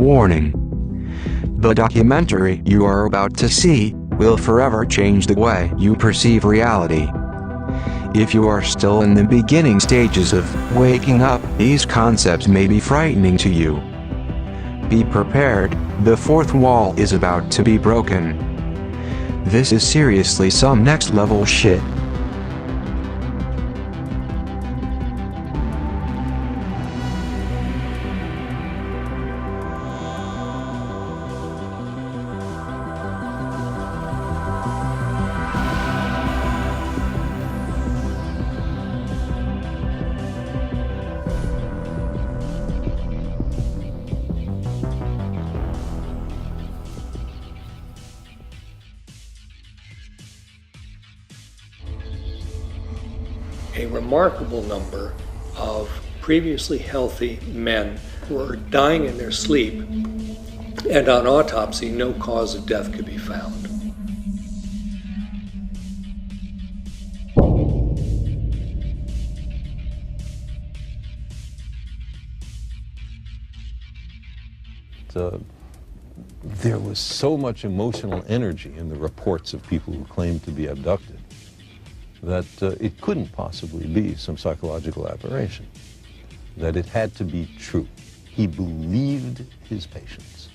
warning. The documentary you are about to see will forever change the way you perceive reality. If you are still in the beginning stages of waking up, these concepts may be frightening to you. Be prepared, the fourth wall is about to be broken. This is seriously some next level shit. A remarkable number of previously healthy men were dying in their sleep, and on autopsy, no cause of death could be found. There was so much emotional energy in the reports of people who claimed to be abducted that it couldn't possibly be some psychological aberration, that it had to be true. He believed his patients.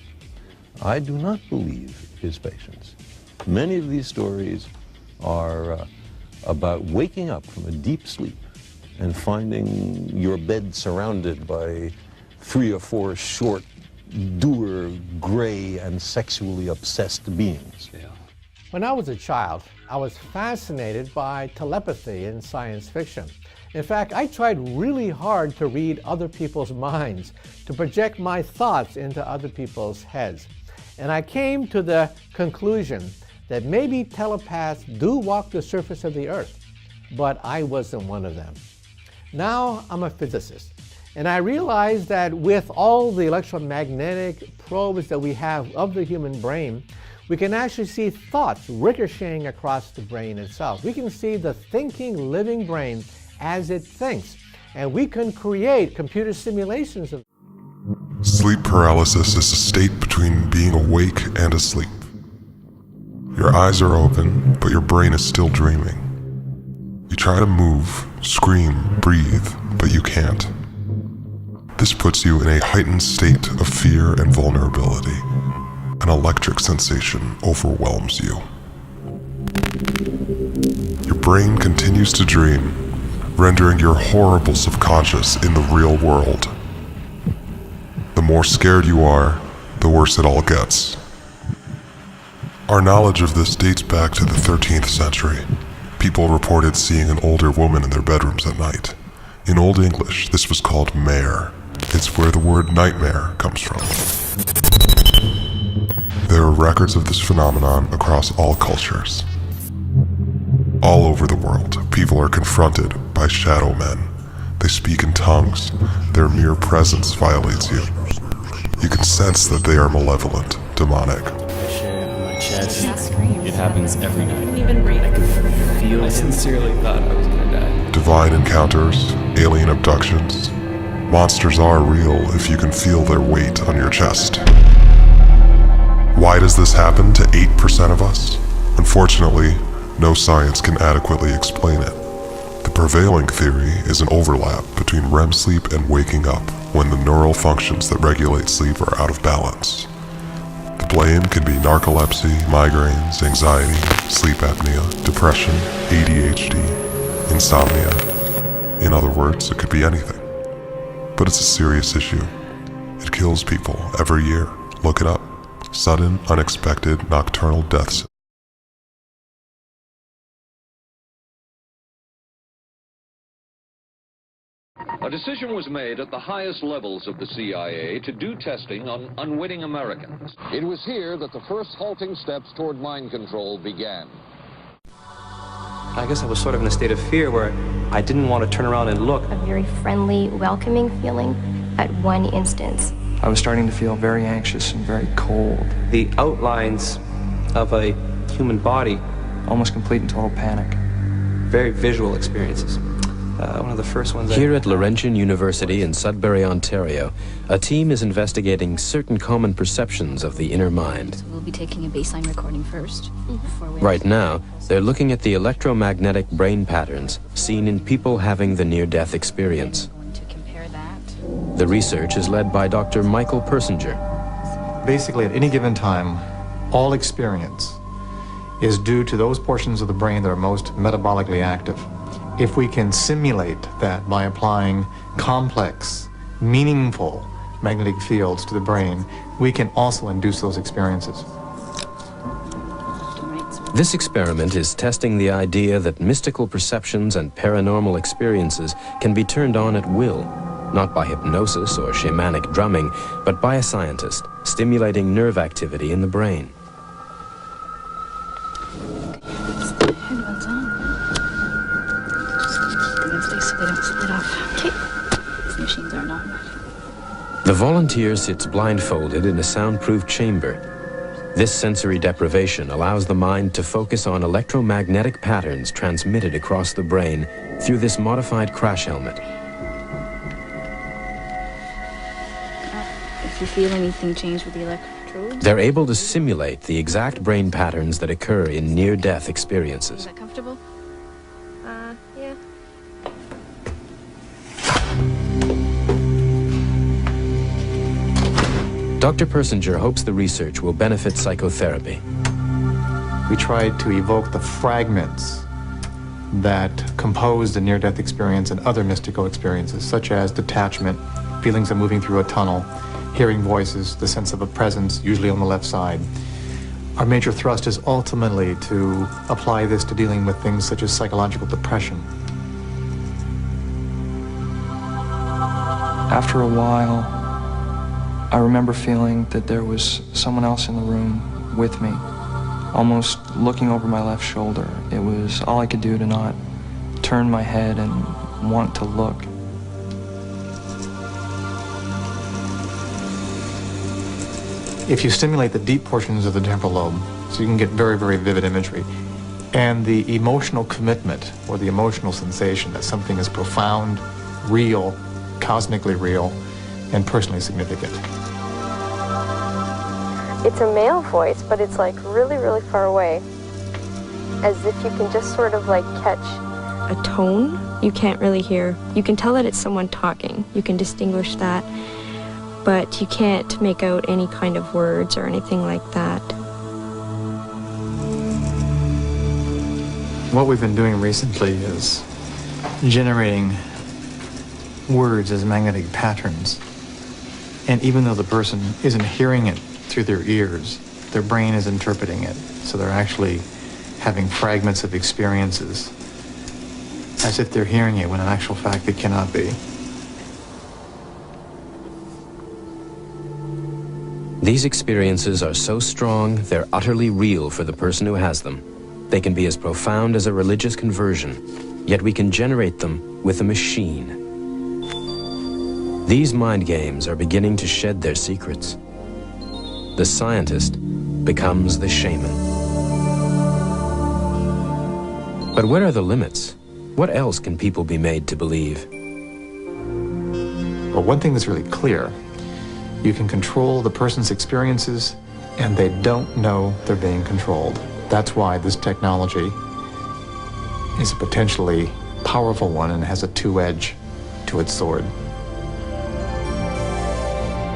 I do not believe his patients. Many of these stories are about waking up from a deep sleep and finding your bed surrounded by 3 or 4 short, dour, gray, and sexually obsessed beings. Yeah. When I was a child, I was fascinated by telepathy in science fiction. In fact, I tried really hard to read other people's minds, to project my thoughts into other people's heads. And I came to the conclusion that maybe telepaths do walk the surface of the earth, but I wasn't one of them. Now I'm a physicist, and I realized that with all the electromagnetic probes that we have of the human brain, we can actually see thoughts ricocheting across the brain itself. We can see the thinking, living brain as it thinks, and we can create computer simulations of. Sleep paralysis is a state between being awake and asleep. Your eyes are open, but your brain is still dreaming. You try to move, scream, breathe, but you can't. This puts you in a heightened state of fear and vulnerability. An electric sensation overwhelms you. Your brain continues to dream, rendering your horrible subconscious in the real world. The more scared you are, the worse it all gets. Our knowledge of this dates back to the 13th century. People reported seeing an older woman in their bedrooms at night. In Old English, this was called mare. It's where the word nightmare comes from. There are records of this phenomenon across all cultures. All over the world, people are confronted by shadow men. They speak in tongues. Their mere presence violates you. You can sense that they are malevolent, demonic. It happens every night. I can feel. I sincerely thought I was gonna die. Divine encounters, alien abductions. Monsters are real if you can feel their weight on your chest. Why does this happen to 8% of us? Unfortunately, no science can adequately explain it. The prevailing theory is an overlap between REM sleep and waking up when the neural functions that regulate sleep are out of balance. The blame can be narcolepsy, migraines, anxiety, sleep apnea, depression, ADHD, insomnia. In other words, it could be anything. But it's a serious issue. It kills people every year. Look it up. Sudden, unexpected, nocturnal deaths. A decision was made at the highest levels of the CIA to do testing on unwitting Americans. It was here that the first halting steps toward mind control began. I guess I was sort of in a state of fear where I didn't want to turn around and look. A very friendly, welcoming feeling at one instance. I was starting to feel very anxious and very cold. The outlines of a human body, almost complete and total panic. Very visual experiences. One of the first ones. Here at Laurentian University in Sudbury, Ontario, a team is investigating certain common perceptions of the inner mind. So we'll be taking a baseline recording first. Right now, they're looking at the electromagnetic brain patterns seen in people having the near-death experience. Going to compare that. The research is led by Dr. Michael Persinger. Basically, at any given time, all experience is due to those portions of the brain that are most metabolically active. If we can simulate that by applying complex, meaningful magnetic fields to the brain, we can also induce those experiences. This experiment is testing the idea that mystical perceptions and paranormal experiences can be turned on at will, not by hypnosis or shamanic drumming, but by a scientist, stimulating nerve activity in the brain. Headphones on. Just keep them in place so they don't split off. Okay. These machines aren't on. The volunteer sits blindfolded in a soundproof chamber. This sensory deprivation allows the mind to focus on electromagnetic patterns transmitted across the brain through this modified crash helmet. If you feel anything change with the electrodes. They're able to simulate the exact brain patterns that occur in near-death experiences. Is that comfortable? Yeah. Dr. Persinger hopes the research will benefit psychotherapy. We tried to evoke the fragments that compose the near-death experience and other mystical experiences, such as detachment, feelings of moving through a tunnel, hearing voices, the sense of a presence, usually on the left side. Our major thrust is ultimately to apply this to dealing with things such as psychological depression. After a while, I remember feeling that there was someone else in the room with me, almost looking over my left shoulder. It was all I could do to not turn my head and want to look. If you stimulate the deep portions of the temporal lobe, so you can get very, very vivid imagery, and the emotional commitment or the emotional sensation that something is profound, real, cosmically real, and personally significant. It's a male voice, but it's like really, really far away. As if you can just sort of like catch a tone. You can't really hear. You can tell that it's someone talking. You can distinguish that. But you can't make out any kind of words or anything like that. What we've been doing recently is generating words as magnetic patterns. And even though the person isn't hearing it through their ears, their brain is interpreting it. So they're actually having fragments of experiences as if they're hearing it when in actual fact it cannot be. These experiences are so strong, they're utterly real for the person who has them. They can be as profound as a religious conversion, yet we can generate them with a machine. These mind games are beginning to shed their secrets. The scientist becomes the shaman. But where are the limits? What else can people be made to believe? Well, one thing that's really clear, you can control the person's experiences, and they don't know they're being controlled. That's why this technology is a potentially powerful one and has a two-edge to its sword.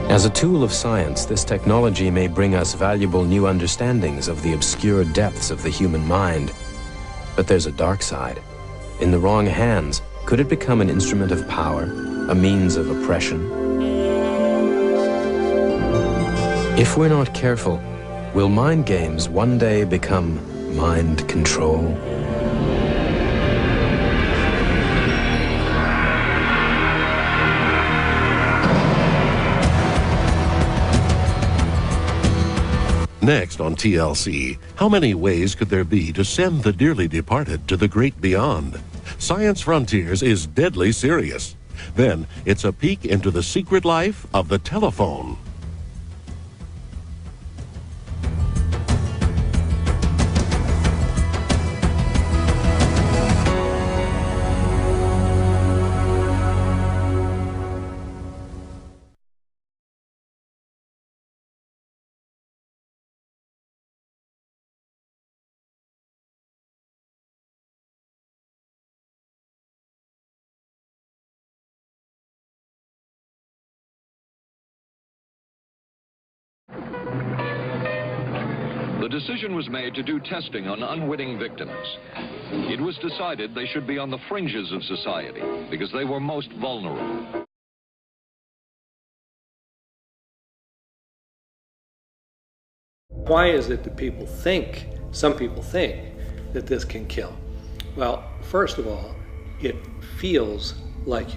As a tool of science, this technology may bring us valuable new understandings of the obscure depths of the human mind. But there's a dark side. In the wrong hands, could it become an instrument of power, a means of oppression? If we're not careful, will mind games one day become mind control? Next on TLC, how many ways could there be to send the dearly departed to the great beyond? Science Frontiers is deadly serious. Then, it's a peek into the secret life of the telephone. the decision was made to do testing on unwitting victims. It was decided they should be on the fringes of society because they were most vulnerable. Why is it that some people think that this can kill? Well, first of all, it feels like you're